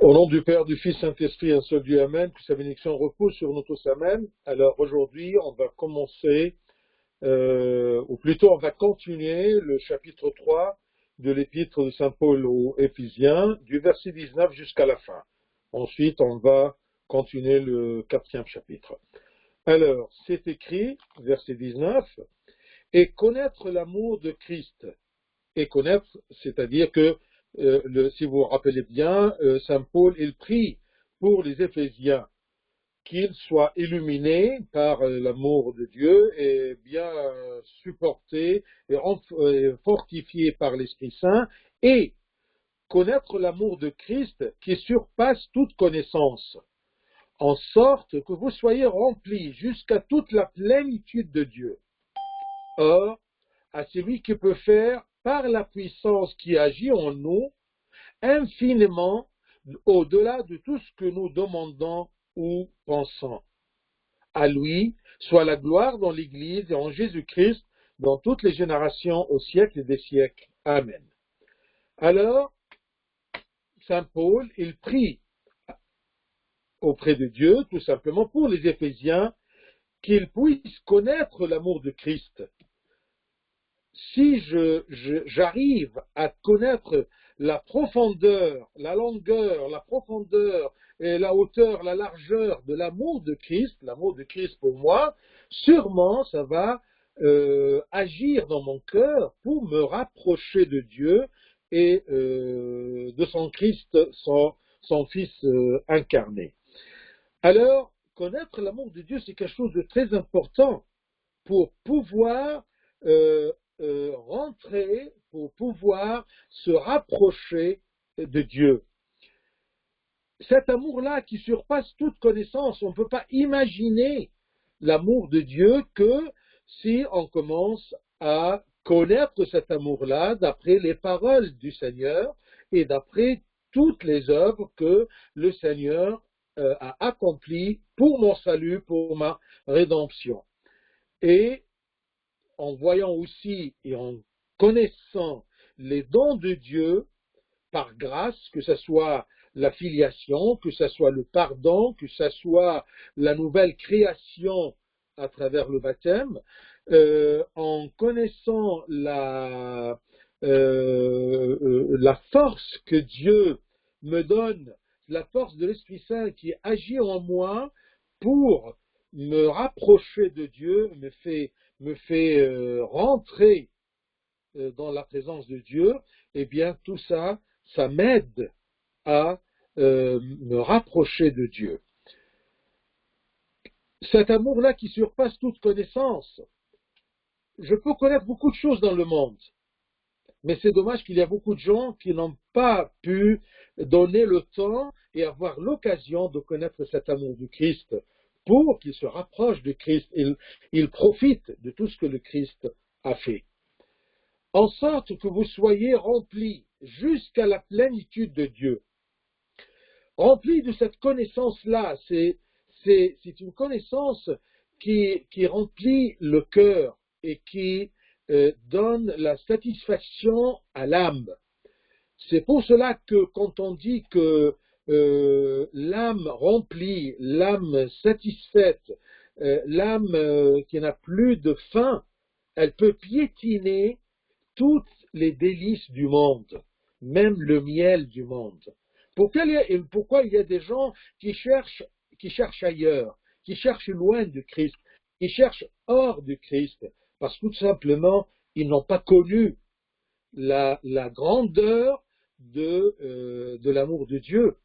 Au nom du Père, du Fils, Saint-Esprit, un seul Dieu, Amen, que sa bénédiction repose sur nous tous, Amen. Alors aujourd'hui, on va commencer, ou plutôt on va continuer le chapitre 3 de l'épître de Saint Paul aux Éphésiens, du verset 19 jusqu'à la fin. Ensuite, on va continuer le 4e chapitre. Alors, c'est écrit, verset 19, « Et connaître l'amour de Christ ». Et connaître, c'est-à-dire que si vous vous rappelez bien, Saint Paul, il prie pour les Éphésiens qu'ils soient illuminés par l'amour de Dieu et bien supportés et fortifiés par l'Esprit Saint et connaître l'amour de Christ qui surpasse toute connaissance, en sorte que vous soyez remplis jusqu'à toute la plénitude de Dieu. Or, à celui qui peut faire, par la puissance qui agit en nous, infiniment au-delà de tout ce que nous demandons ou pensons. À lui soit la gloire dans l'Église et en Jésus-Christ dans toutes les générations au siècle des siècles. Amen. Alors, Saint Paul, il prie auprès de Dieu, tout simplement, pour les Éphésiens, qu'ils puissent connaître l'amour de Christ. Si j'arrive à connaître la profondeur, la longueur, la profondeur, et la hauteur, la largeur de l'amour de Christ pour moi, sûrement ça va agir dans mon cœur pour me rapprocher de Dieu et de son Christ, son Fils incarné. Alors, connaître l'amour de Dieu, c'est quelque chose de très important pour pouvoir rentrer, pour pouvoir se rapprocher de Dieu. Cet amour-là qui surpasse toute connaissance, on ne peut pas imaginer l'amour de Dieu que si on commence à connaître cet amour-là d'après les paroles du Seigneur et d'après toutes les œuvres que le Seigneur a accomplies pour mon salut, pour ma rédemption. Et en voyant aussi et en connaissant les dons de Dieu par grâce, que ce soit la filiation, que ce soit le pardon, que ce soit la nouvelle création à travers le baptême, en connaissant la force que Dieu me donne, la force de l'Esprit Saint qui agit en moi pour me rapprocher de Dieu, me fait rentrer dans la présence de Dieu, eh bien tout ça, ça m'aide à me rapprocher de Dieu. Cet amour-là qui surpasse toute connaissance. Je peux connaître beaucoup de choses dans le monde, mais c'est dommage qu'il y a beaucoup de gens qui n'ont pas pu donner le temps et avoir l'occasion de connaître cet amour du Christ pour qu'ils se rapprochent du Christ. Ils profitent de tout ce que le Christ a fait. En sorte que vous soyez remplis jusqu'à la plénitude de Dieu. Remplis de cette connaissance-là, c'est une connaissance qui remplit le cœur et qui donne la satisfaction à l'âme. C'est pour cela que quand on dit que l'âme remplie, l'âme satisfaite, l'âme qui n'a plus de faim, elle peut piétiner toutes les délices du monde, même le miel du monde. Pourquoi il y a des gens qui cherchent ailleurs, qui cherchent loin du Christ, qui cherchent hors du Christ, parce que tout simplement, ils n'ont pas connu la grandeur de l'amour de Dieu.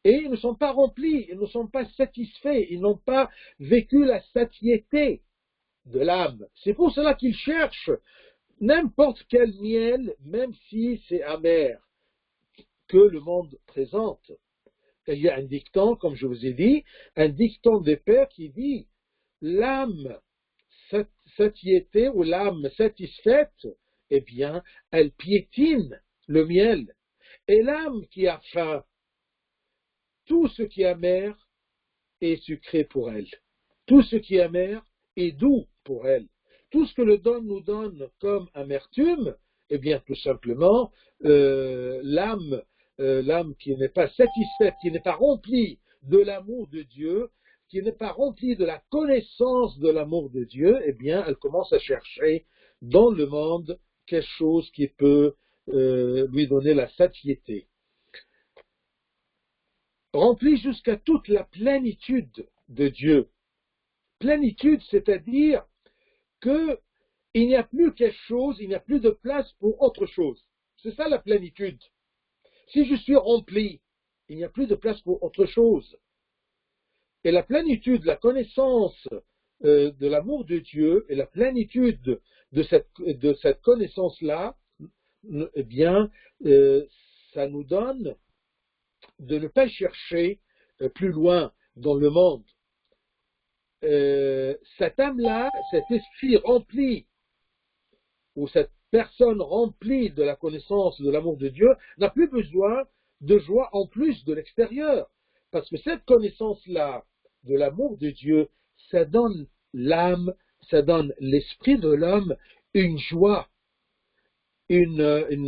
Et ils ne sont pas remplis, ils ne sont pas satisfaits, ils n'ont pas vécu la satiété de l'âme. C'est pour cela qu'ils cherchent n'importe quel miel, même si c'est amer, que le monde présente. Il y a un dicton, comme je vous ai dit, un dicton des pères qui dit l'âme satiété ou l'âme satisfaite, eh bien, elle piétine le miel. Et l'âme qui a faim, tout ce qui est amer est sucré pour elle. Tout ce qui est amer est doux pour elle. Tout ce que le don nous donne comme amertume, eh bien, tout simplement, l'âme l'âme qui n'est pas satisfaite, qui n'est pas remplie de l'amour de Dieu, qui n'est pas remplie de la connaissance de l'amour de Dieu, eh bien, elle commence à chercher dans le monde quelque chose qui peut lui donner la satiété. Remplie jusqu'à toute la plénitude de Dieu. Plénitude, c'est-à-dire qu'il n'y a plus quelque chose, il n'y a plus de place pour autre chose. C'est ça la plénitude. Si je suis rempli, il n'y a plus de place pour autre chose. Et la plénitude, la connaissance de l'amour de Dieu et la plénitude de cette connaissance-là, eh bien, ça nous donne de ne pas chercher plus loin dans le monde. Cette âme-là, cet esprit rempli, ou cette personne remplie de la connaissance de l'amour de Dieu, n'a plus besoin de joie en plus de l'extérieur. Parce que cette connaissance-là de l'amour de Dieu, ça donne l'âme, ça donne l'esprit de l'homme une joie. Une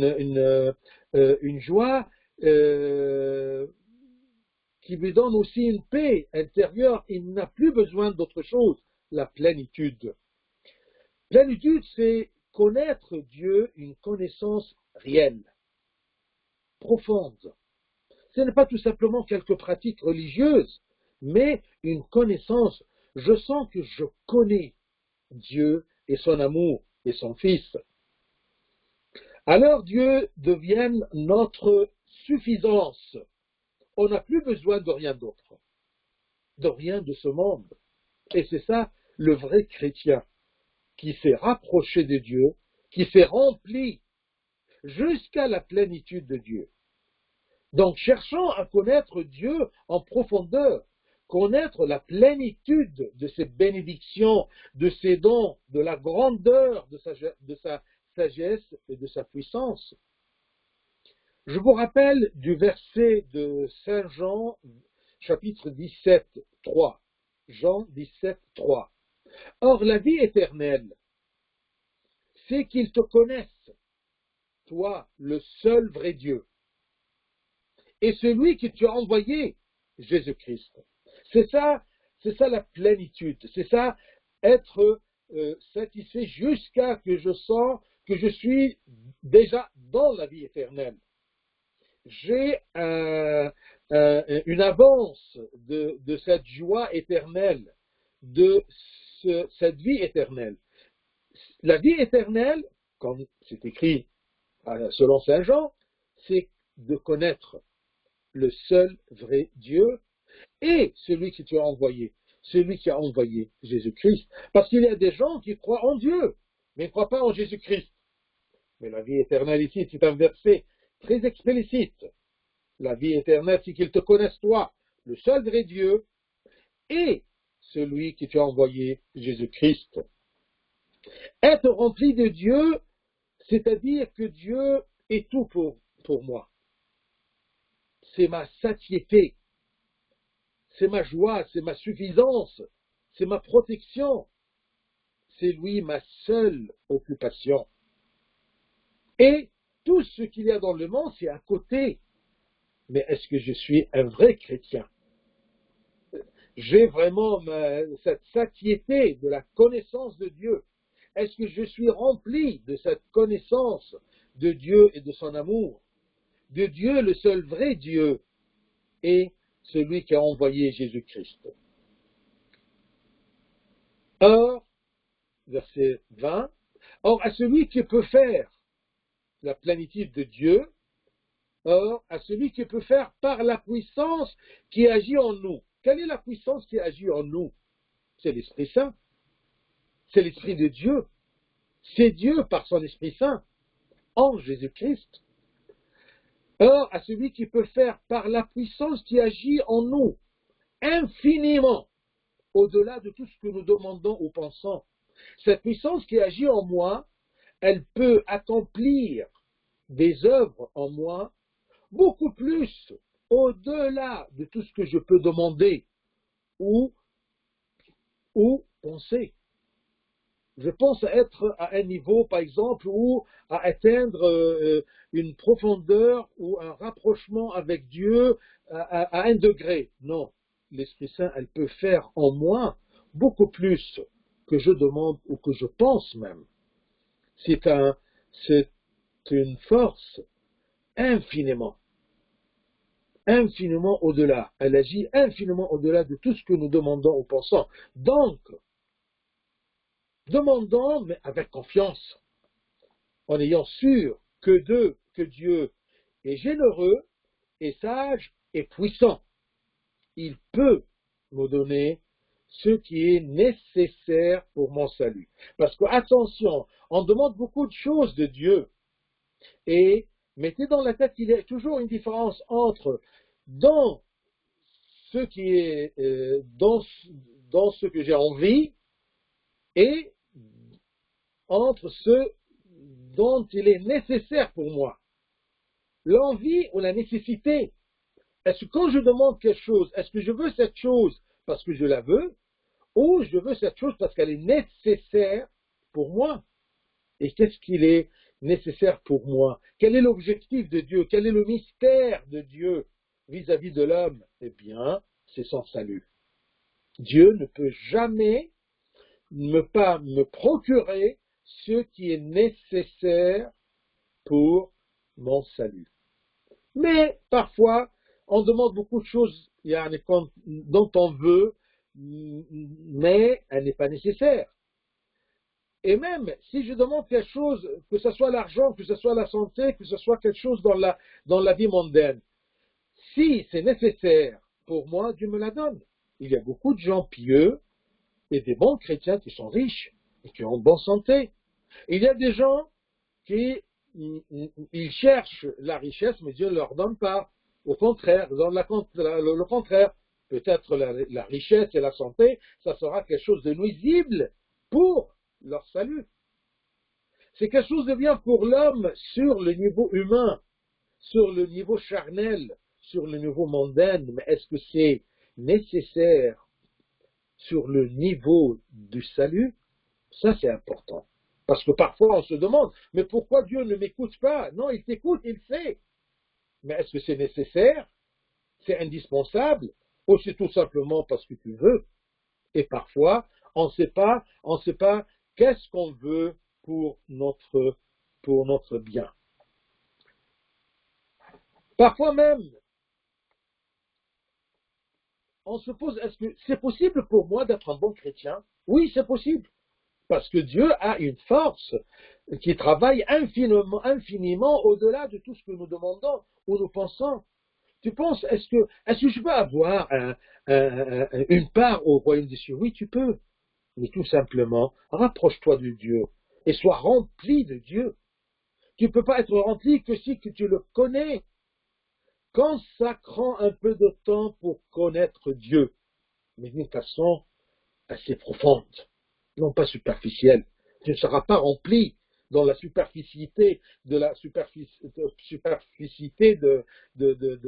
joie qui lui donne aussi une paix intérieure. Il n'a plus besoin d'autre chose, la plénitude. Plénitude, c'est connaître Dieu, une connaissance réelle, profonde. Ce n'est pas tout simplement quelques pratiques religieuses, mais une connaissance. Je sens que je connais Dieu et son amour et son Fils. Alors Dieu devient notre suffisance. On n'a plus besoin de rien d'autre, de rien de ce monde. Et c'est ça le vrai chrétien, qui s'est rapproché de Dieu, qui s'est rempli jusqu'à la plénitude de Dieu. Donc cherchons à connaître Dieu en profondeur, connaître la plénitude de ses bénédictions, de ses dons, de la grandeur de sa sagesse et de sa puissance. Je vous rappelle du verset de Saint Jean, chapitre 17, 3. Jean 17, 3. Or, la vie éternelle, c'est qu'ils te connaissent, toi, le seul vrai Dieu, et celui que tu as envoyé, Jésus-Christ. C'est ça la plénitude, c'est ça être satisfait jusqu'à que je sens que je suis déjà dans la vie éternelle. J'ai une avance de cette joie éternelle, de cette vie éternelle. La vie éternelle, comme c'est écrit selon Saint Jean, c'est de connaître le seul vrai Dieu et celui que tu as envoyé, celui qui a envoyé Jésus-Christ. Parce qu'il y a des gens qui croient en Dieu, mais ne croient pas en Jésus-Christ. Mais la vie éternelle ici, c'est un verset très explicite. La vie éternelle, c'est qu'ils te connaissent toi, le seul vrai Dieu, et celui que tu as envoyé, Jésus-Christ. Être rempli de Dieu, c'est-à-dire que Dieu est tout pour moi. C'est ma satiété, c'est ma joie, c'est ma suffisance, c'est ma protection. C'est lui ma seule occupation. Et tout ce qu'il y a dans le monde, c'est à côté. Mais est-ce que je suis un vrai chrétien? J'ai vraiment cette satiété de la connaissance de Dieu. Est-ce que je suis rempli de cette connaissance de Dieu et de son amour? De Dieu, le seul vrai Dieu, et celui qui a envoyé Jésus-Christ. Or, verset 20, or à celui qui peut faire la plénitude de Dieu, or à celui qui peut faire par la puissance qui agit en nous. Quelle est la puissance qui agit en nous? C'est l'Esprit Saint. C'est l'Esprit de Dieu. C'est Dieu par son Esprit Saint, en Jésus-Christ. Or, à celui qui peut faire par la puissance qui agit en nous, infiniment, au-delà de tout ce que nous demandons ou pensons. Cette puissance qui agit en moi, elle peut accomplir des œuvres en moi, beaucoup plus au-delà de tout ce que je peux demander ou penser. Je pense être à un niveau, par exemple, ou à atteindre une profondeur ou un rapprochement avec Dieu à un degré. Non, l'Esprit Saint, elle peut faire en moi beaucoup plus que je demande ou que je pense même. C'est une force infiniment, infiniment au-delà. Elle agit infiniment au-delà de tout ce que nous demandons ou pensons. Donc, demandons, mais avec confiance, en ayant sûr que Dieu est généreux, est sage et puissant. Il peut me donner ce qui est nécessaire pour mon salut. Parce que, attention, on demande beaucoup de choses de Dieu. Et mettez dans la tête qu'il y a toujours une différence entre dans ce qui est dans ce que j'ai envie et entre ce dont il est nécessaire pour moi. L'envie ou la nécessité. Est-ce que quand je demande quelque chose, est-ce que je veux cette chose parce que je la veux, ou je veux cette chose parce qu'elle est nécessaire pour moi? Et qu'est-ce qu'il est nécessaire pour moi? Quel est l'objectif de Dieu? Quel est le mystère de Dieu vis-à-vis de l'homme? Eh bien, c'est son salut. Dieu ne peut jamais pas me procurer ce qui est nécessaire pour mon salut. Mais parfois, on demande beaucoup de choses dont on veut, mais elle n'est pas nécessaire. Et même si je demande quelque chose, que ce soit l'argent, que ce soit la santé, que ce soit quelque chose dans la vie mondaine, si c'est nécessaire pour moi, Dieu me la donne. Il y a beaucoup de gens pieux et des bons chrétiens qui sont riches et qui ont bonne santé. Il y a des gens qui ils cherchent la richesse, mais Dieu ne leur donne pas. Au contraire, dans le contraire. Peut-être la richesse et la santé, ça sera quelque chose de nuisible pour leur salut. C'est quelque chose de bien pour l'homme sur le niveau humain, sur le niveau charnel, sur le niveau mondain, mais est-ce que c'est nécessaire sur le niveau du salut? Ça, c'est important. Parce que parfois, on se demande, mais pourquoi Dieu ne m'écoute pas? Non, il t'écoute, il sait. Mais est-ce que c'est nécessaire? C'est indispensable? Ou c'est tout simplement parce que tu veux? Et parfois, on ne sait pas qu'est-ce qu'on veut pour notre bien. Parfois même, on se pose, est-ce que c'est possible pour moi d'être un bon chrétien? Oui, c'est possible. Parce que Dieu a une force qui travaille infiniment au-delà de tout ce que nous demandons ou nous pensons. Tu penses, est-ce que je peux avoir une part au royaume des cieux? Oui, tu peux. Mais tout simplement, rapproche-toi de Dieu et sois rempli de Dieu. Tu ne peux pas être rempli que si que tu le connais. Consacrant un peu de temps pour connaître Dieu, mais d'une façon assez profonde, non pas superficielle. Tu ne seras pas rempli dans la superficité de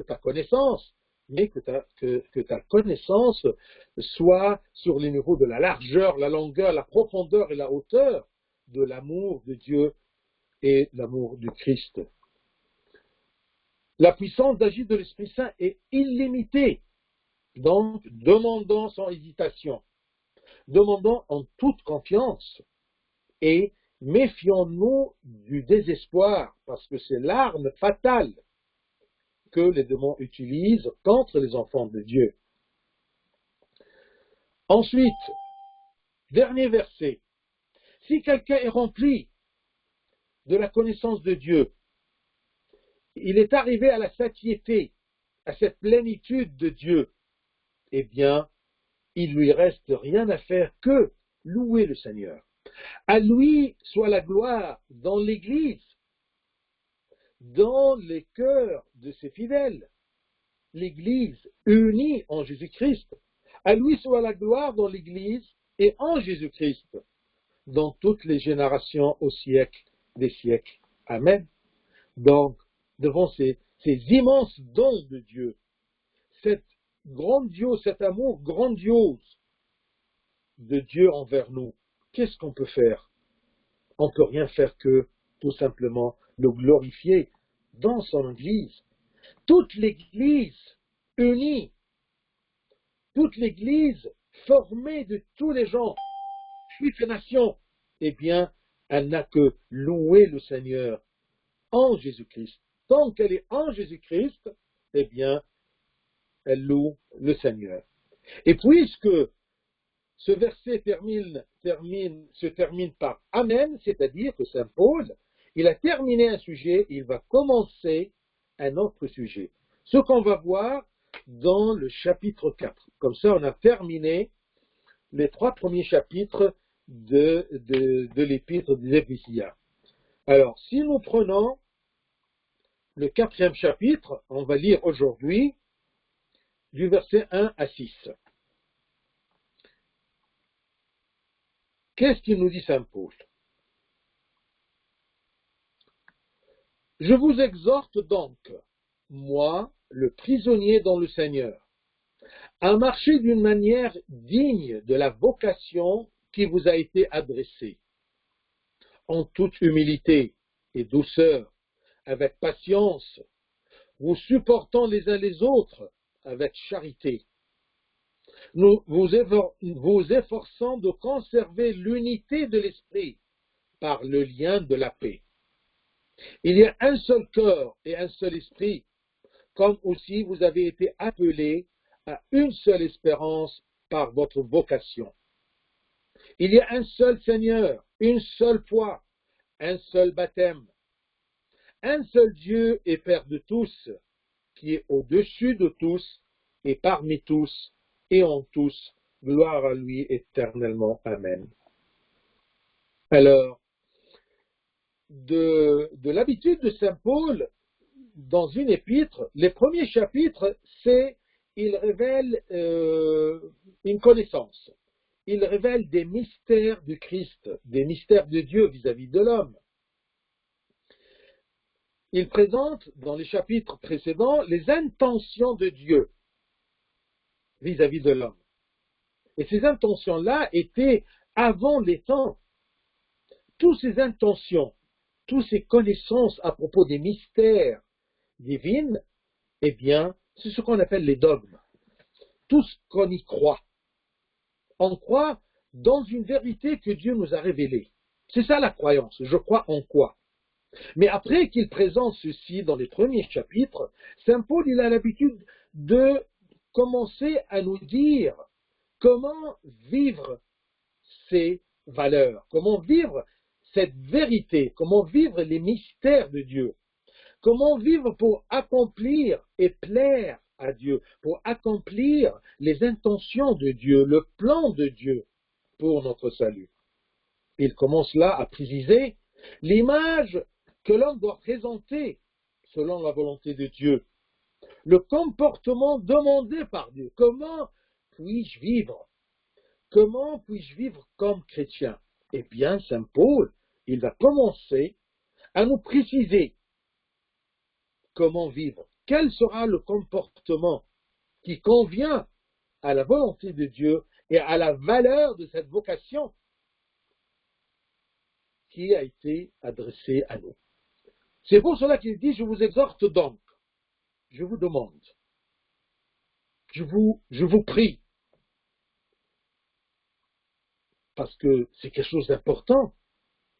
ta connaissance, mais que ta connaissance soit sur les niveaux de la largeur, la longueur, la profondeur et la hauteur de l'amour de Dieu et l'amour du Christ. La puissance d'agir de l'Esprit Saint est illimitée. Donc, demandons sans hésitation. Demandons en toute confiance et méfions-nous du désespoir, parce que c'est l'arme fatale que les démons utilisent contre les enfants de Dieu. Ensuite, dernier verset. Si quelqu'un est rempli de la connaissance de Dieu, il est arrivé à la satiété, à cette plénitude de Dieu, eh bien, il lui reste rien à faire que louer le Seigneur. À lui soit la gloire dans l'Église, dans les cœurs de ses fidèles, l'Église unie en Jésus-Christ. À lui soit la gloire dans l'Église et en Jésus-Christ, dans toutes les générations au siècle des siècles. Amen. Donc, devant ces immenses dons de Dieu, cet amour grandiose de Dieu envers nous, qu'est-ce qu'on peut faire? On ne peut rien faire que, tout simplement, le glorifier dans son Église. Toute l'Église unie, toute l'Église formée de tous les gens, juifs et nations, eh bien, elle n'a que louer le Seigneur en Jésus-Christ. Tant qu'elle est en Jésus-Christ, eh bien, elle loue le Seigneur. Et puisque ce verset se termine par Amen, c'est-à-dire que Saint Paul, il a terminé un sujet, il va commencer un autre sujet. Ce qu'on va voir dans le chapitre 4. Comme ça, on a terminé les 3 premiers chapitres de l'épître des Éphésiens. Alors, si nous prenons le 4e chapitre, on va lire aujourd'hui du verset 1 à 6. Qu'est-ce qu'il nous dit Saint Paul? Je vous exhorte donc, moi, le prisonnier dans le Seigneur, à marcher d'une manière digne de la vocation qui vous a été adressée, en toute humilité et douceur, avec patience, vous supportant les uns les autres avec charité, vous efforçant de conserver l'unité de l'esprit par le lien de la paix. Il y a un seul cœur et un seul esprit, comme aussi vous avez été appelés à une seule espérance par votre vocation. Il y a un seul Seigneur, une seule foi, un seul baptême, un seul Dieu et Père de tous, qui est au-dessus de tous et parmi tous et en tous. Gloire à lui éternellement. Amen. Alors, de l'habitude de Saint Paul, dans une épître, les premiers chapitres, il révèle une connaissance. Il révèle des mystères du Christ, des mystères de Dieu vis-à-vis de l'homme. Il présente, dans les chapitres précédents, les intentions de Dieu vis-à-vis de l'homme. Et ces intentions-là étaient avant les temps. Toutes ces intentions, toutes ces connaissances à propos des mystères divins, eh bien, c'est ce qu'on appelle les dogmes. Tout ce qu'on y croit. On croit dans une vérité que Dieu nous a révélée. C'est ça la croyance. Je crois en quoi? Mais après qu'il présente ceci dans les premiers chapitres, Saint Paul il a l'habitude de commencer à nous dire comment vivre ces valeurs, comment vivre cette vérité, comment vivre les mystères de Dieu, comment vivre pour accomplir et plaire à Dieu, pour accomplir les intentions de Dieu, le plan de Dieu pour notre salut. Il commence là à préciser l'image que l'homme doit présenter selon la volonté de Dieu, le comportement demandé par Dieu. Comment puis-je vivre? Comment puis-je vivre comme chrétien? Eh bien, Saint Paul, il va commencer à nous préciser comment vivre. Quel sera le comportement qui convient à la volonté de Dieu et à la valeur de cette vocation qui a été adressée à nous. C'est pour cela qu'il dit, je vous exhorte donc, je vous demande, je vous prie, parce que c'est quelque chose d'important.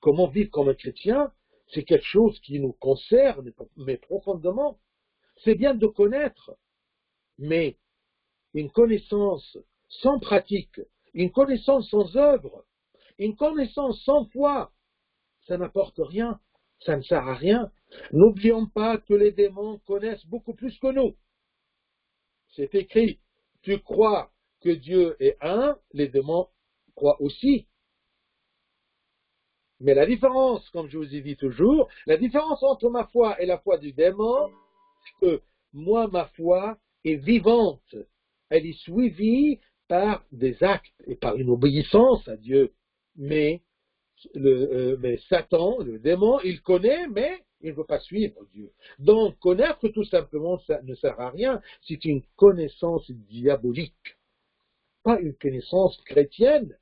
Comment vivre comme un chrétien, c'est quelque chose qui nous concerne, mais profondément. C'est bien de connaître, mais une connaissance sans pratique, une connaissance sans œuvre, une connaissance sans foi, ça n'apporte rien, ça ne sert à rien. N'oublions pas que les démons connaissent beaucoup plus que nous. C'est écrit, tu crois que Dieu est un, les démons croient aussi. Mais la différence, comme je vous ai dit toujours, la différence entre ma foi et la foi du démon, c'est que moi, ma foi est vivante. Elle est suivie par des actes et par une obéissance à Dieu. Mais Satan, le démon, il connaît, mais il ne veut pas suivre Dieu. Donc, connaître tout simplement, ça ne sert à rien. C'est une connaissance diabolique, pas une connaissance chrétienne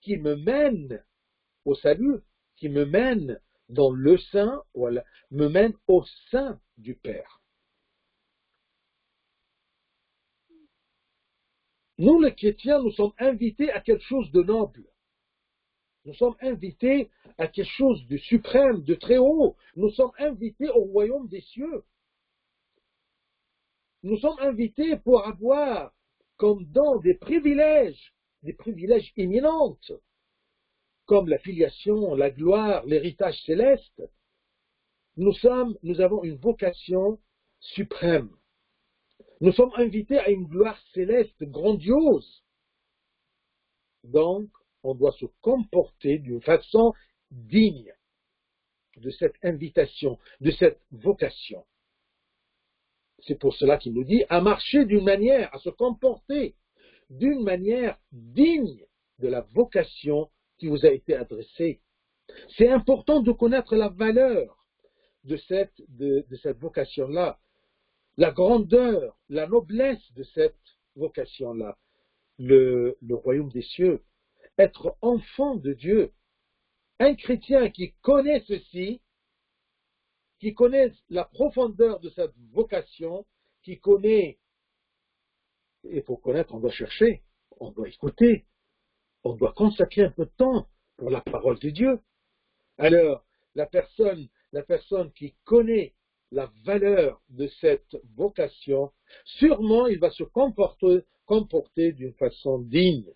qui me mène au salut, qui me mène dans le sein, voilà, me mène au sein du Père. Nous, les chrétiens, nous sommes invités à quelque chose de noble. Nous sommes invités à quelque chose de suprême, de très haut. Nous sommes invités au royaume des cieux. Nous sommes invités pour avoir comme don des privilèges éminents, comme la filiation, la gloire, l'héritage céleste. Nous avons une vocation suprême. Nous sommes invités à une gloire céleste grandiose. Donc, on doit se comporter d'une façon digne de cette invitation, de cette vocation. C'est pour cela qu'il nous dit à marcher d'une manière, à se comporter d'une manière digne de la vocation qui vous a été adressée. C'est important de connaître la valeur de cette vocation-là, la grandeur, la noblesse de cette vocation-là, le royaume des cieux, être enfant de Dieu. Un chrétien qui connaît ceci, qui connaît la profondeur de cette vocation, qui connaît, et pour connaître, on doit chercher, on doit écouter, on doit consacrer un peu de temps pour la parole de Dieu. Alors, la personne qui connaît la valeur de cette vocation, sûrement il va se comporter d'une façon digne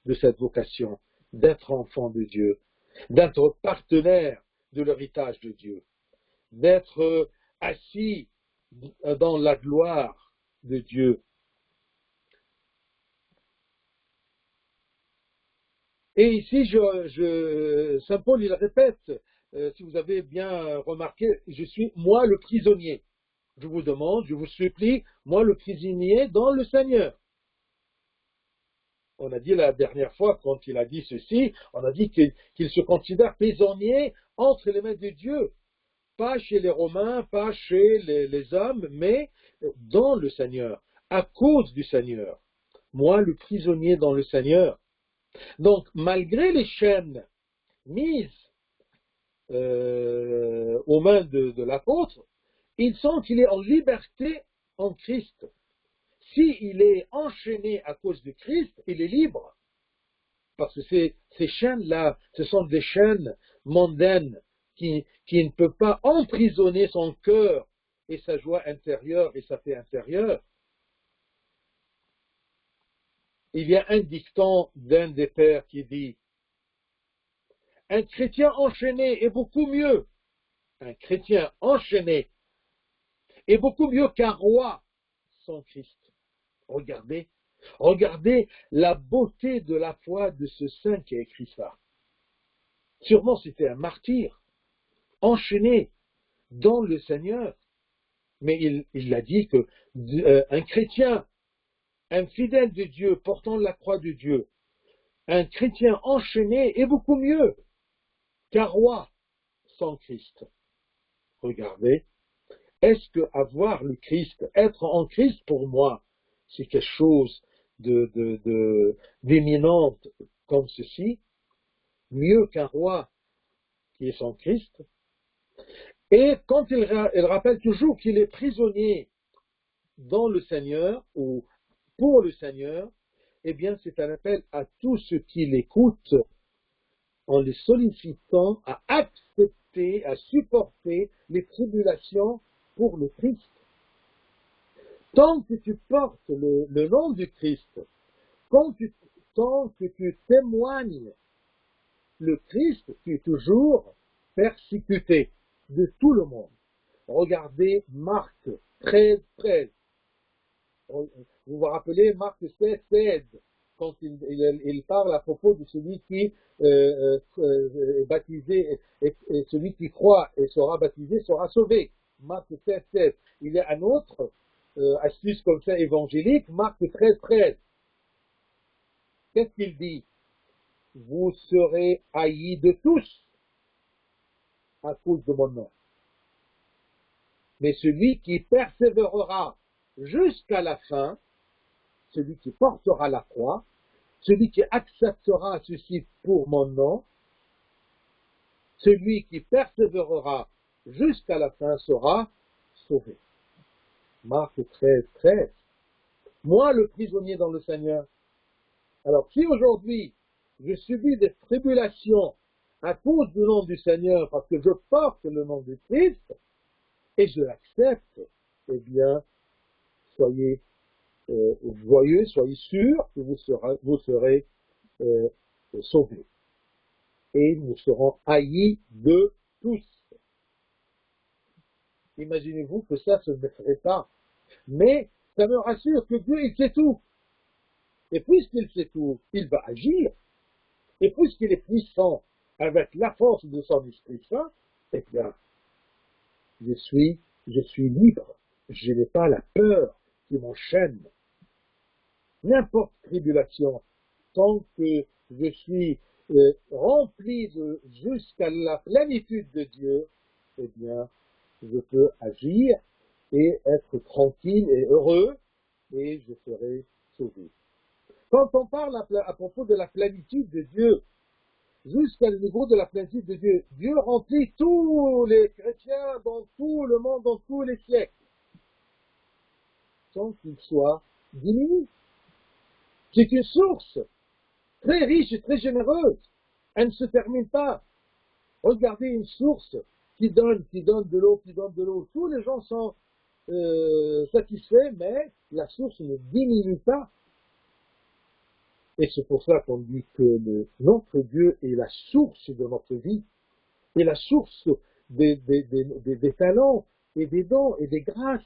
de cette vocation, d'être enfant de Dieu, d'être partenaire de l'héritage de Dieu, d'être assis dans la gloire de Dieu. Et ici, Saint Paul, il répète, si vous avez bien remarqué, je suis moi le prisonnier. Je vous demande, je vous supplie, moi le prisonnier dans le Seigneur. On a dit la dernière fois, quand il a dit ceci, on a dit qu'il se considère prisonnier entre les mains de Dieu. Pas chez les Romains, pas chez les hommes, mais dans le Seigneur, à cause du Seigneur. Moi, le prisonnier dans le Seigneur. Donc, malgré les chaînes mises aux mains de l'apôtre, il sent qu'il est en liberté en Christ. S'il est enchaîné à cause de Christ, il est libre. Parce que ces chaînes-là, ce sont des chaînes mondaines qui ne peuvent pas emprisonner son cœur et sa joie intérieure et sa paix intérieure. Il y a un dicton d'un des pères qui dit « Un chrétien enchaîné est beaucoup mieux. Un chrétien enchaîné est beaucoup mieux qu'un roi sans Christ. » Regardez la beauté de la foi de ce saint qui a écrit ça. Sûrement c'était un martyr, enchaîné dans le Seigneur. Mais il a dit que un chrétien, un fidèle de Dieu, portant la croix de Dieu, un chrétien enchaîné est beaucoup mieux qu'un roi sans Christ. Regardez, est-ce que avoir le Christ, être en Christ pour moi, c'est quelque chose d'éminent comme ceci, mieux qu'un roi qui est sans Christ? Et quand il rappelle toujours qu'il est prisonnier dans le Seigneur ou pour le Seigneur, eh bien c'est un appel à tous ceux qui l'écoutent en les sollicitant à accepter, à supporter les tribulations pour le Christ. Tant que tu portes le nom du Christ, tant que tu témoignes le Christ, tu es toujours persécuté de tout le monde. Regardez Marc 13, 13. Vous vous rappelez Marc 16, 16, quand il parle à propos de celui qui est baptisé, et celui qui croit et sera baptisé sera sauvé. Marc 16, 16. Il y a un autre astuce comme ça évangélique, Marc 13, 13. Qu'est-ce qu'il dit? Vous serez haïs de tous à cause de mon nom. Mais celui qui persévérera jusqu'à la fin, celui qui portera la croix, celui qui acceptera ceci pour mon nom, celui qui persévérera jusqu'à la fin sera sauvé. Marc 13, 13. Moi, le prisonnier dans le Seigneur. Alors, si aujourd'hui, je subis des tribulations à cause du nom du Seigneur, parce que je porte le nom du Christ, et je l'accepte, eh bien, soyez joyeux, soyez sûrs que vous serez sauvés. Et nous serons haïs de tous. Imaginez-vous que ça ne se ferait pas. Mais ça me rassure que Dieu, il sait tout. Et puisqu'il sait tout, il va agir. Et puisqu'il est puissant avec la force de son Esprit Saint, eh bien, je suis libre. Je n'ai pas la peur qui m'enchaîne. N'importe tribulation, tant que je suis rempli jusqu'à la plénitude de Dieu, eh bien, je peux agir et être tranquille et heureux, et je serai sauvé. Quand on parle à propos de la plénitude de Dieu, jusqu'à le niveau de la plénitude de Dieu, Dieu remplit tous les chrétiens dans tout le monde, dans tous les siècles, sans qu'ils soient diminués. C'est une source très riche et très généreuse. Elle ne se termine pas. Regardez une source qui donne de l'eau, qui donne de l'eau. Tous les gens sont satisfaits, mais la source ne diminue pas. Et c'est pour ça qu'on dit que notre Dieu est la source de notre vie, est la source des talents et des dons et des grâces.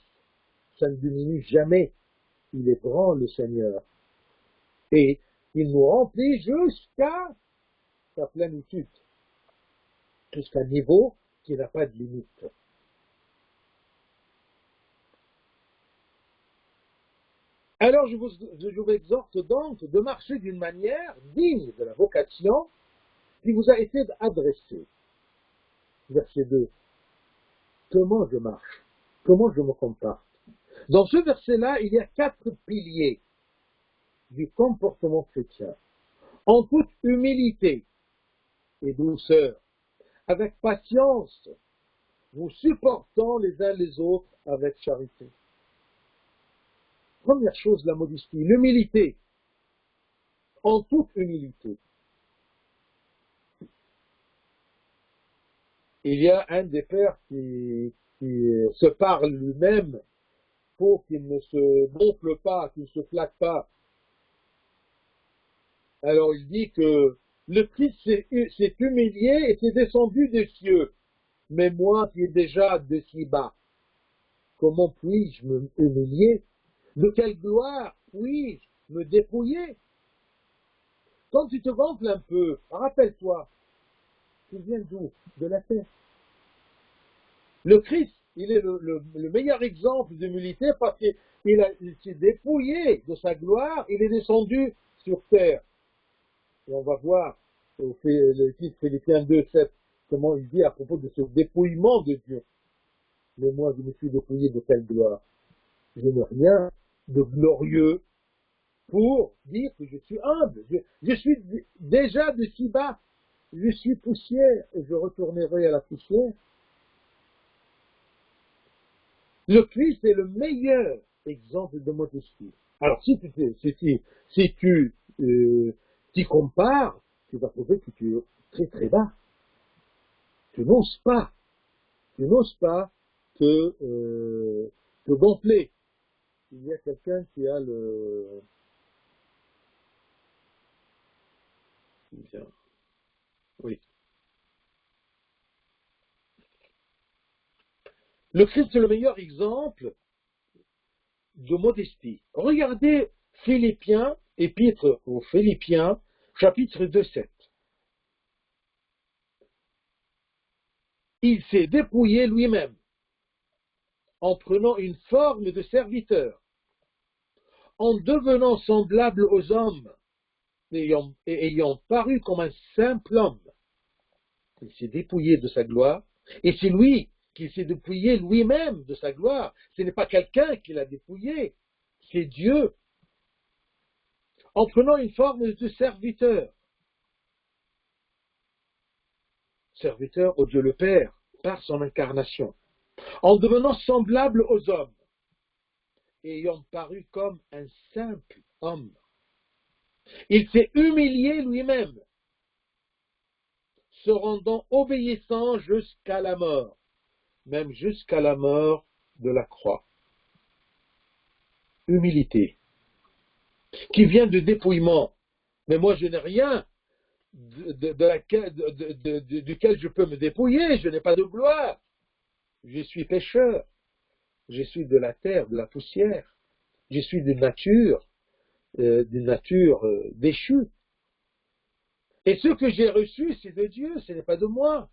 Ça ne diminue jamais. Il est grand, le Seigneur. Et il nous remplit jusqu'à sa plénitude, jusqu'à un niveau qui n'a pas de limite. Alors je vous exhorte donc de marcher d'une manière digne de la vocation qui vous a été adressée. Verset 2. Comment je marche? Comment je me comporte? Dans ce verset-là, il y a 4 piliers du comportement chrétien. En toute humilité et douceur, avec patience, vous supportant les uns les autres avec charité. Première chose, la modestie, l'humilité, en toute humilité. Il y a un des pères qui se parle lui-même pour qu'il ne se gonfle pas, qu'il ne se flatte pas. Alors il dit que le Christ s'est humilié et s'est descendu des cieux, mais moi qui est déjà de si bas, comment puis-je me humilier? De quelle gloire puis-je me dépouiller? Quand tu te gonfles un peu, rappelle-toi, tu viens d'où? De la terre. Le Christ, il est le meilleur exemple d'humilité parce qu'il s'est dépouillé de sa gloire, il est descendu sur terre. Et on va voir le titre Philippiens 2, 7, comment il dit à propos de ce dépouillement de Dieu. Mais moi, je me suis dépouillé de quelle gloire? Je n'ai rien de glorieux pour dire que je suis humble. Je suis déjà de si bas. Je suis poussière et je retournerai à la poussière. Le Christ est le meilleur exemple de modestie. Alors, si tu t'y compares, tu vas trouver que tu es très très bas. Tu n'oses pas te gonfler. Il y a quelqu'un qui a le... Bien. Oui. Le Christ est le meilleur exemple de modestie. Regardez Philippiens, épître aux Philippiens, chapitre 2, 7. Il s'est dépouillé lui-même en prenant une forme de serviteur, en devenant semblable aux hommes, et ayant paru comme un simple homme. Il s'est dépouillé de sa gloire, et c'est lui qui s'est dépouillé lui-même de sa gloire. Ce n'est pas quelqu'un qui l'a dépouillé, c'est Dieu. En prenant une forme de serviteur. serviteur au Dieu le Père, par son incarnation, en devenant semblable aux hommes, ayant paru comme un simple homme. Il s'est humilié lui-même, se rendant obéissant jusqu'à la mort, même jusqu'à la mort de la croix. Humilité, qui vient du dépouillement. Mais moi, je n'ai rien duquel je peux me dépouiller, je n'ai pas de gloire. Je suis pécheur, je suis de la terre, de la poussière, je suis d'une nature déchue. Et ce que j'ai reçu, c'est de Dieu, ce n'est pas de moi.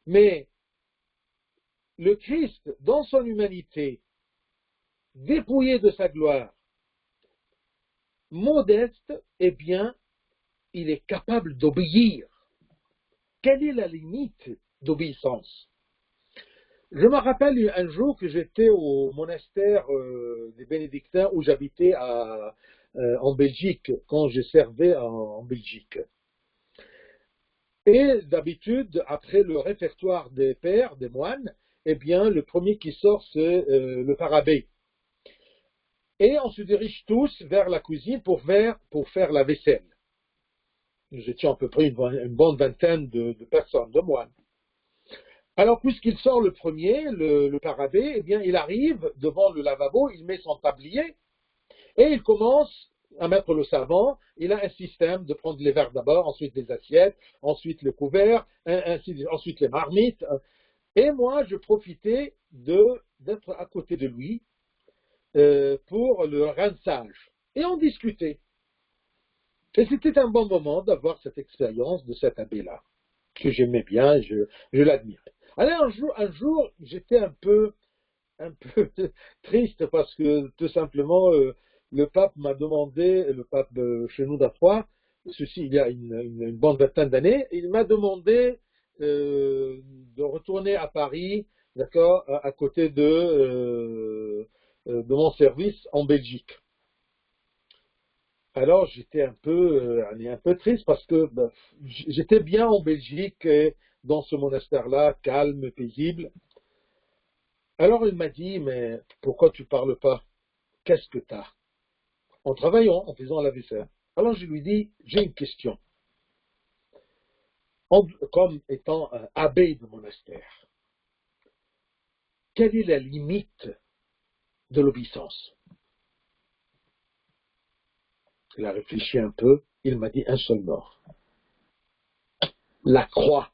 Mais le Christ, dans son humanité, dépouillé de sa gloire, modeste, eh bien, il est capable d'obéir. Quelle est la limite d'obéissance? Je me rappelle un jour que j'étais au monastère des Bénédictins où j'habitais en Belgique, quand je servais en Belgique. Et d'habitude, après le réfectoire des pères, des moines, eh bien, le premier qui sort, c'est le parabé. Et on se dirige tous vers la cuisine pour faire la vaisselle. Nous étions à peu près une bonne vingtaine de personnes, de moines. Alors, puisqu'il sort le premier, le parabé, eh bien, il arrive devant le lavabo, il met son tablier, et il commence à mettre le savon. Il a un système de prendre les verres d'abord, ensuite les assiettes, ensuite le couvert, ensuite les marmites. Et moi, je profitais d'être à côté de lui pour le rinçage. Et on discutait. Et c'était un bon moment d'avoir cette expérience de cet abbé-là, que j'aimais bien, je l'admirais. Alors un jour j'étais un peu triste parce que tout simplement le pape m'a demandé, le pape Chenouda III, ceci il y a une bonne vingtaine d'années, il m'a demandé de retourner à Paris, d'accord, à côté de mon service en Belgique. Alors j'étais un peu triste parce que j'étais bien en Belgique, et dans ce monastère-là, calme, paisible. Alors il m'a dit, mais pourquoi tu parles pas? Qu'est-ce que t'as? En travaillant, en faisant la vaisselle. Alors je lui dis, j'ai une question. Comme étant un abbé de monastère, quelle est la limite de l'obéissance? Il a réfléchi un peu, il m'a dit un seul mot. La croix.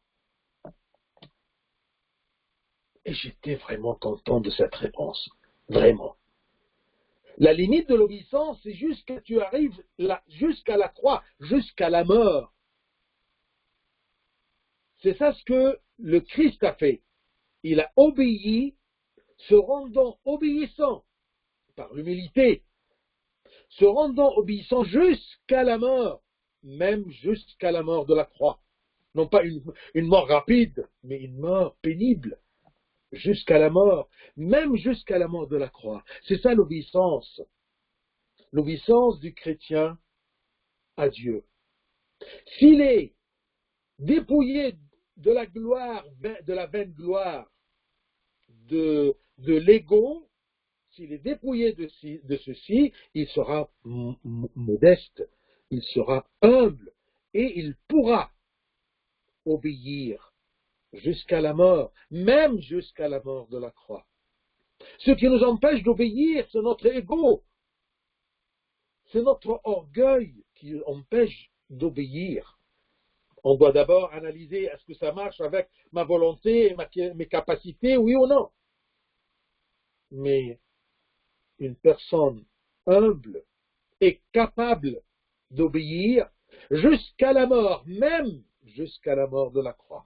Et j'étais vraiment content de cette réponse. Vraiment. La limite de l'obéissance, c'est jusqu'à tu arrives jusqu'à la croix, jusqu'à la mort. C'est ça ce que le Christ a fait. Il a obéi, se rendant obéissant par l'humilité, se rendant obéissant jusqu'à la mort, même jusqu'à la mort de la croix. Non pas une mort rapide, mais une mort pénible. Jusqu'à la mort, même jusqu'à la mort de la croix. C'est ça l'obéissance. L'obéissance du chrétien à Dieu. S'il est dépouillé de la gloire, de la vaine gloire, de l'ego, s'il est dépouillé de ceci, il sera modeste, il sera humble et il pourra obéir jusqu'à la mort, même jusqu'à la mort de la croix. Ce qui nous empêche d'obéir, c'est notre ego, c'est notre orgueil qui empêche d'obéir. On doit d'abord analyser, est-ce que ça marche avec ma volonté et mes capacités, oui ou non? Mais une personne humble est capable d'obéir jusqu'à la mort, même jusqu'à la mort de la croix,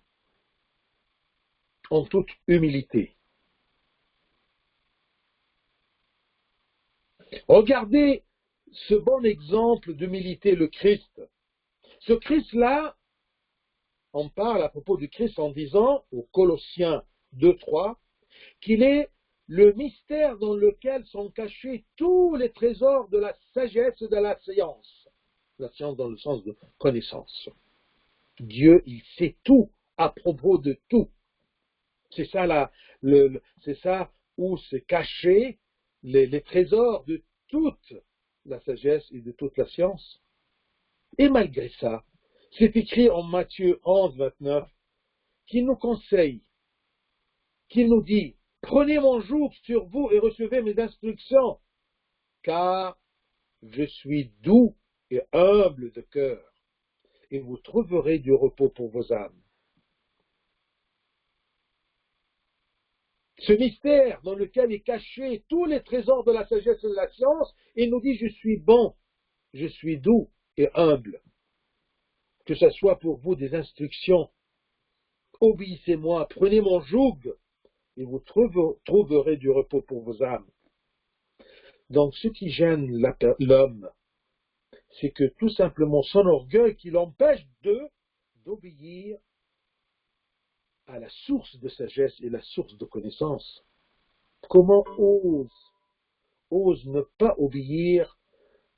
en toute humilité. Regardez ce bon exemple d'humilité, le Christ. Ce Christ-là, on parle à propos du Christ en disant, aux Colossiens 2:3, qu'il est le mystère dans lequel sont cachés tous les trésors de la sagesse et de la science. La science dans le sens de connaissance. Dieu, il sait tout à propos de tout. C'est ça, c'est ça où se cachaient les trésors de toute la sagesse et de toute la science. Et malgré ça, c'est écrit en Matthieu 11, 29, qui nous conseille, qui nous dit, prenez mon joug sur vous et recevez mes instructions, car je suis doux et humble de cœur, et vous trouverez du repos pour vos âmes. Ce mystère dans lequel est caché tous les trésors de la sagesse et de la science, il nous dit, je suis bon, je suis doux et humble. Que ce soit pour vous des instructions, obéissez-moi, prenez mon joug, et vous trouverez du repos pour vos âmes. Donc ce qui gêne l'homme, c'est que tout simplement son orgueil qui l'empêche d'obéir à la source de sagesse et la source de connaissance. Comment ose ne pas obéir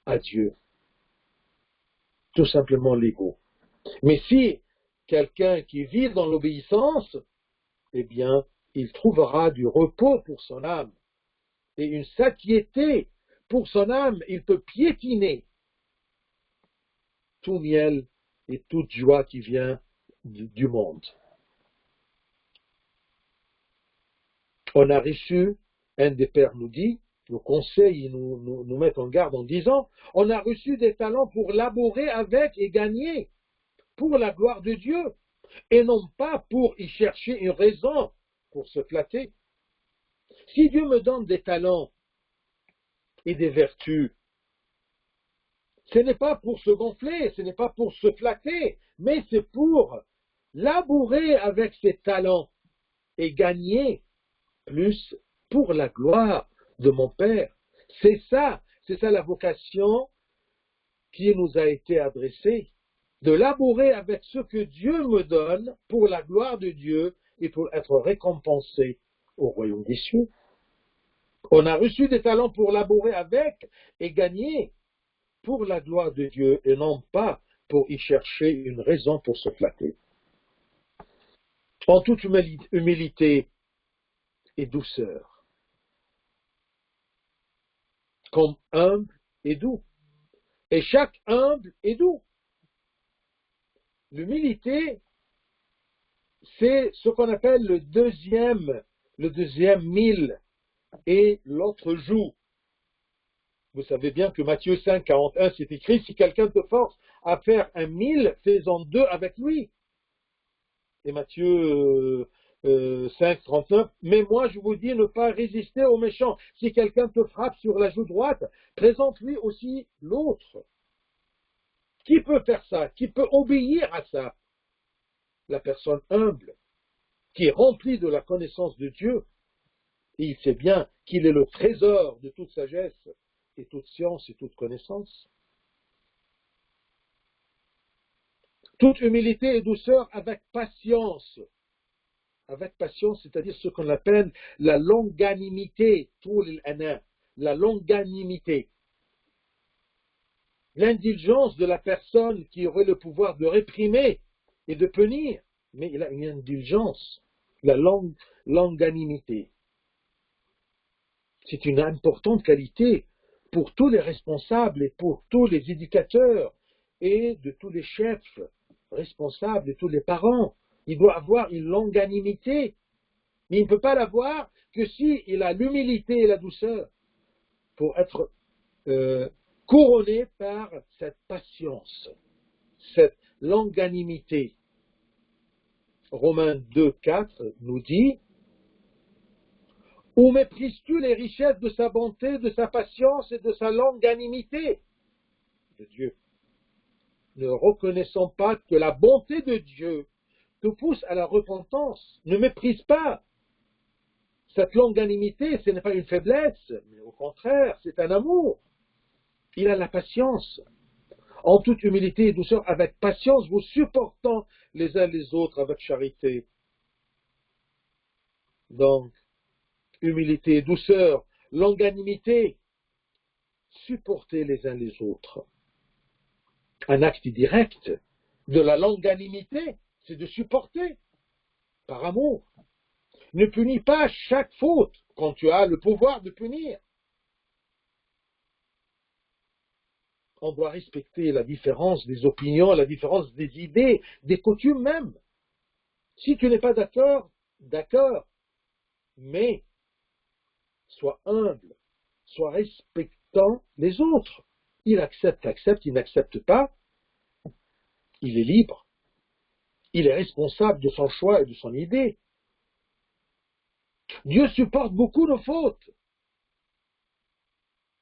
à Dieu? Tout simplement l'ego. Mais si quelqu'un qui vit dans l'obéissance, eh bien, il trouvera du repos pour son âme et une satiété pour son âme. Il peut piétiner tout miel et toute joie qui vient du monde. On a reçu, un des pères nous dit, nous conseille et nous met en garde en disant, on a reçu des talents pour laborer avec et gagner pour la gloire de Dieu, et non pas pour y chercher une raison pour se flatter. Si Dieu me donne des talents et des vertus, ce n'est pas pour se gonfler, ce n'est pas pour se flatter, mais c'est pour labourer avec ces talents et gagner plus pour la gloire de mon Père. C'est ça la vocation qui nous a été adressée, de labourer avec ce que Dieu me donne pour la gloire de Dieu et pour être récompensé au royaume des cieux. On a reçu des talents pour labourer avec et gagner pour la gloire de Dieu et non pas pour y chercher une raison pour se flatter. En toute humilité et douceur, comme humble et doux. Et chaque humble est doux. L'humilité, c'est ce qu'on appelle le deuxième mille et l'autre joue. Vous savez bien que Matthieu 5, 41, c'est écrit, si quelqu'un te force à faire 1 000, fais-en 2 avec lui. Et Matthieu 5, 39, mais moi je vous dis ne pas résister aux méchants. Si quelqu'un te frappe sur la joue droite, présente-lui aussi l'autre. Qui peut faire ça? Qui peut obéir à ça? La personne humble, qui est remplie de la connaissance de Dieu, et il sait bien qu'il est le trésor de toute sagesse et toute science et toute connaissance. Toute humilité et douceur avec patience. Avec patience, c'est-à-dire ce qu'on appelle la longanimité, la longanimité. L'indulgence de la personne qui aurait le pouvoir de réprimer et de punir, mais il a une indulgence, la longanimité. C'est une importante qualité pour tous les responsables et pour tous les éducateurs et de tous les chefs responsables et tous les parents. Il doit avoir une longanimité, mais il ne peut pas l'avoir que s'il a l'humilité et la douceur pour être couronné par cette patience, cette longanimité. Romains 2, 4 nous dit: ou méprises-tu les richesses de sa bonté, de sa patience et de sa longanimité de Dieu, ne reconnaissant pas que la bonté de Dieu te pousse à la repentance? Ne méprise pas cette longanimité, ce n'est pas une faiblesse, mais au contraire, c'est un amour. Il a la patience. En toute humilité et douceur, avec patience, vous supportant les uns les autres avec charité. Donc, humilité et douceur, longanimité, supporter les uns les autres. Un acte direct, de la longanimité, c'est de supporter par amour. Ne punis pas chaque faute quand tu as le pouvoir de punir. On doit respecter la différence des opinions, la différence des idées, des coutumes même. Si tu n'es pas d'accord, d'accord, mais sois humble, sois respectant les autres. Il accepte, accepte, il n'accepte pas, il est libre. Il est responsable de son choix et de son idée. Dieu supporte beaucoup nos fautes.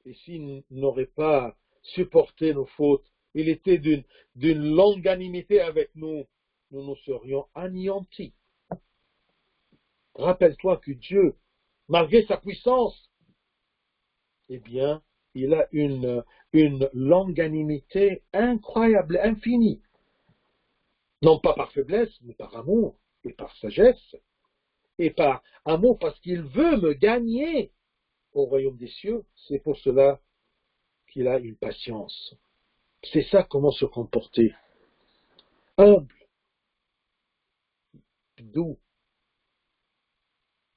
Et s'il n'aurait pas supporté nos fautes, il était d'une longanimité avec nous, nous nous serions anéantis. Rappelle-toi que Dieu, malgré sa puissance, eh bien, il a une longanimité incroyable, infinie. Non pas par faiblesse, mais par amour et par sagesse. Et par amour parce qu'il veut me gagner au royaume des cieux. C'est pour cela qu'il a une patience. C'est ça comment se comporter. Humble, doux,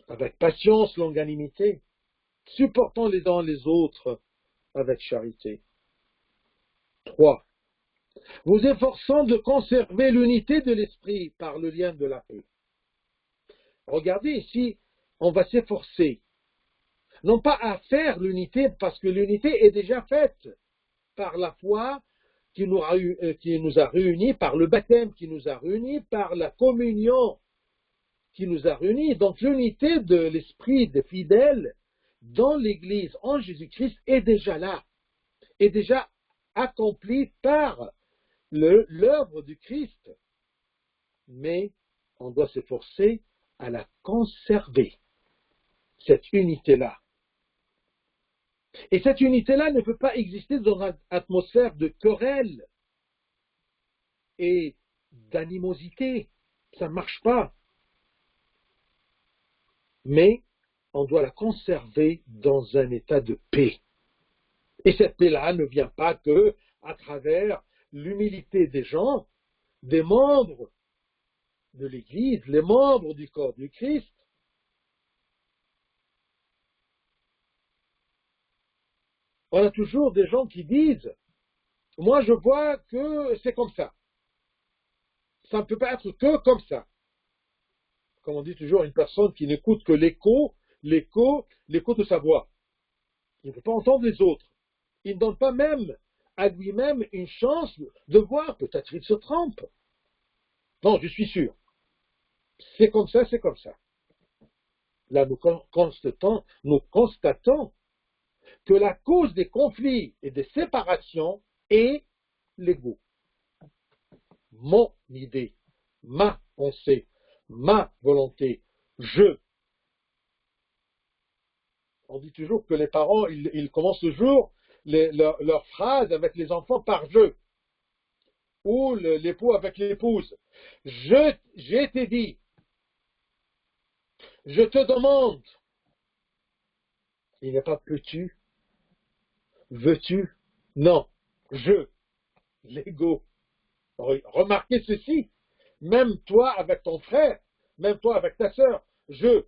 avec patience, longanimité, supportant les uns les autres avec charité. 3. Vous efforçant de conserver l'unité de l'esprit par le lien de la paix. Regardez ici, on va s'efforcer, non pas à faire l'unité, parce que l'unité est déjà faite par la foi qui nous a réunis, par le baptême qui nous a réunis, par la communion qui nous a réunis. Donc l'unité de l'esprit des fidèles dans l'Église en Jésus-Christ est déjà là, est déjà accomplie par l'œuvre du Christ. Mais on doit s'efforcer à la conserver, cette unité-là. Et cette unité-là ne peut pas exister dans une atmosphère de querelle et d'animosité. Ça ne marche pas. Mais on doit la conserver dans un état de paix. Et cette paix-là ne vient pas que à travers l'humilité des gens, des membres de l'Église, les membres du corps du Christ. On a toujours des gens qui disent « Moi, je vois que c'est comme ça. Ça ne peut pas être que comme ça. » Comme on dit toujours, une personne qui n'écoute que l'écho de sa voix. Il ne peut pas entendre les autres. Il ne donne pas même à lui-même une chance de voir. Peut-être il se trompe. Non, je suis sûr. C'est comme ça, c'est comme ça. Là, nous constatons que la cause des conflits et des séparations est l'ego. Mon idée, ma pensée, ma volonté, je. On dit toujours que les parents, ils commencent toujours leur phrase avec les enfants par je. Ou l'époux avec l'épouse. J'ai été dit. Je te demande. Il n'y a pas peux-tu, veux-tu, non, je, l'ego. Remarquez ceci, même toi avec ton frère, même toi avec ta sœur, je.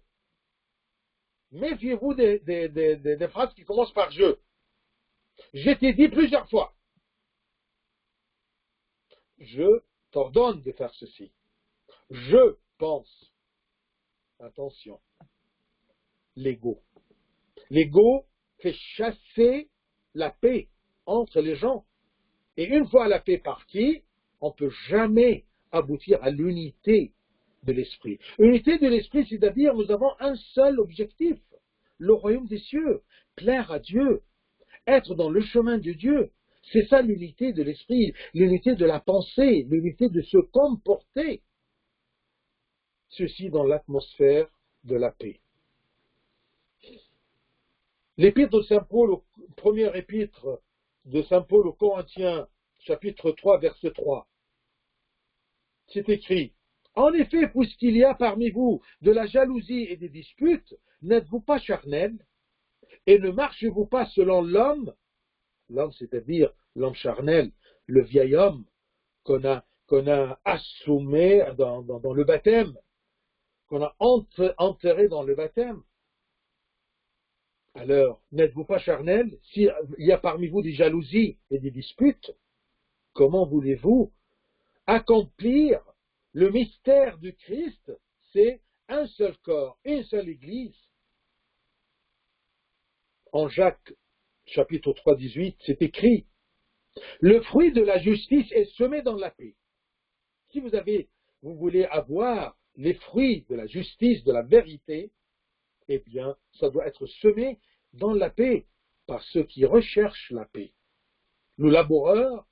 Méfiez-vous des phrases qui commencent par je. Je t'ai dit plusieurs fois. Je t'ordonne de faire ceci. Je pense. Attention. L'ego. L'ego fait chasser la paix entre les gens. Et une fois la paix partie, on ne peut jamais aboutir à l'unité de l'esprit. Unité de l'esprit, c'est-à-dire nous avons un seul objectif, le royaume des cieux, plaire à Dieu, être dans le chemin de Dieu. C'est ça l'unité de l'esprit, l'unité de la pensée, l'unité de se comporter. Ceci dans l'atmosphère de la paix. L'épître de Saint Paul, première épître de Saint Paul aux Corinthiens, chapitre 3, verset 3. C'est écrit, « En effet, puisqu'il y a parmi vous de la jalousie et des disputes, n'êtes-vous pas charnels, et ne marchez-vous pas selon l'homme, l'homme c'est-à-dire l'homme charnel, le vieil homme qu'on a qu'on a assommé dans le baptême, qu'on a enterré dans le baptême. Alors, n'êtes-vous pas charnel? S'il y a parmi vous des jalousies et des disputes, comment voulez-vous accomplir le mystère du Christ? C'est un seul corps, une seule Église. En Jacques, chapitre 3, 18, c'est écrit, le fruit de la justice est semé dans la paix. Si vous voulez avoir les fruits de la justice, de la vérité, eh bien, ça doit être semé dans la paix par ceux qui recherchent la paix. Le laboureur,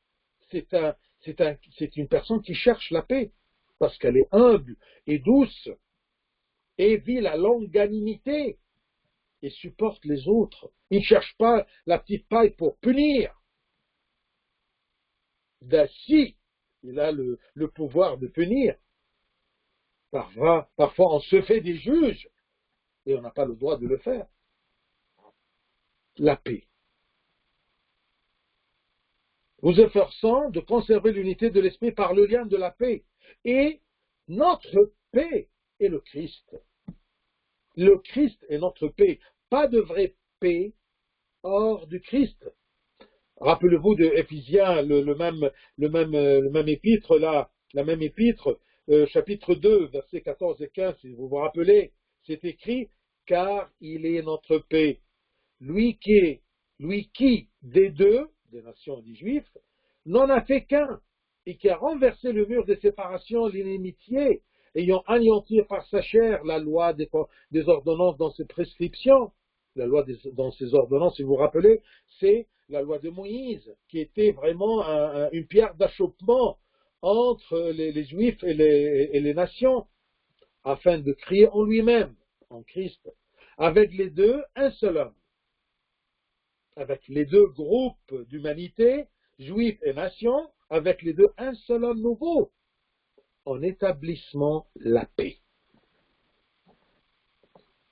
c'est une personne qui cherche la paix parce qu'elle est humble et douce et vit la longanimité et supporte les autres. Il ne cherche pas la petite paille pour punir. Si il a le pouvoir de punir, parfois on se fait des juges et on n'a pas le droit de le faire. La paix. Vous efforçant de conserver l'unité de l'esprit par le lien de la paix. Et notre paix est le Christ. Le Christ est notre paix. Pas de vraie paix hors du Christ. Rappelez-vous de Éphésiens, le même épître, là, la même épître, chapitre 2, versets 14 et 15, si vous vous rappelez, c'est écrit, car il est notre paix. Lui qui, des deux, des nations et des juifs, n'en a fait qu'un, et qui a renversé le mur de séparation, l'inimitié, ayant anéanti par sa chair la loi des ordonnances dans ses prescriptions. La loi dans ses ordonnances, si vous vous rappelez, c'est la loi de Moïse, qui était vraiment une pierre d'achoppement entre les Juifs et les nations, afin de créer en lui-même, en Christ, avec les deux, un seul homme. Avec les deux groupes d'humanité, Juifs et nations, avec les deux, un seul homme nouveau, en établissement la paix.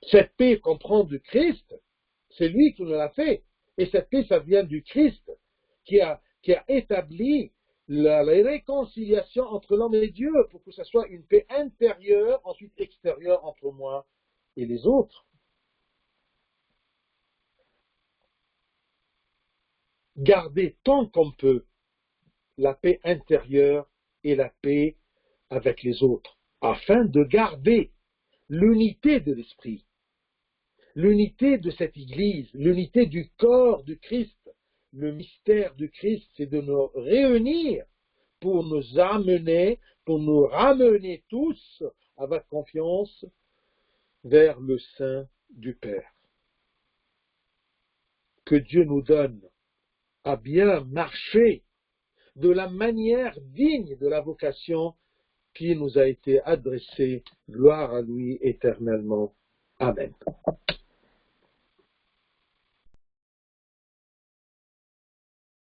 Cette paix comprend du Christ, c'est lui qui nous l'a fait. Et cette paix, ça vient du Christ, qui a établi la réconciliation entre l'homme et Dieu, pour que ce soit une paix intérieure, ensuite extérieure entre moi et les autres. Garder tant qu'on peut la paix intérieure et la paix avec les autres, afin de garder l'unité de l'esprit, l'unité de cette Église, l'unité du corps du Christ. Le mystère du Christ, c'est de nous réunir pour nous ramener tous avec confiance vers le sein du Père. Que Dieu nous donne à bien marcher de la manière digne de la vocation qui nous a été adressée. Gloire à lui éternellement. Amen.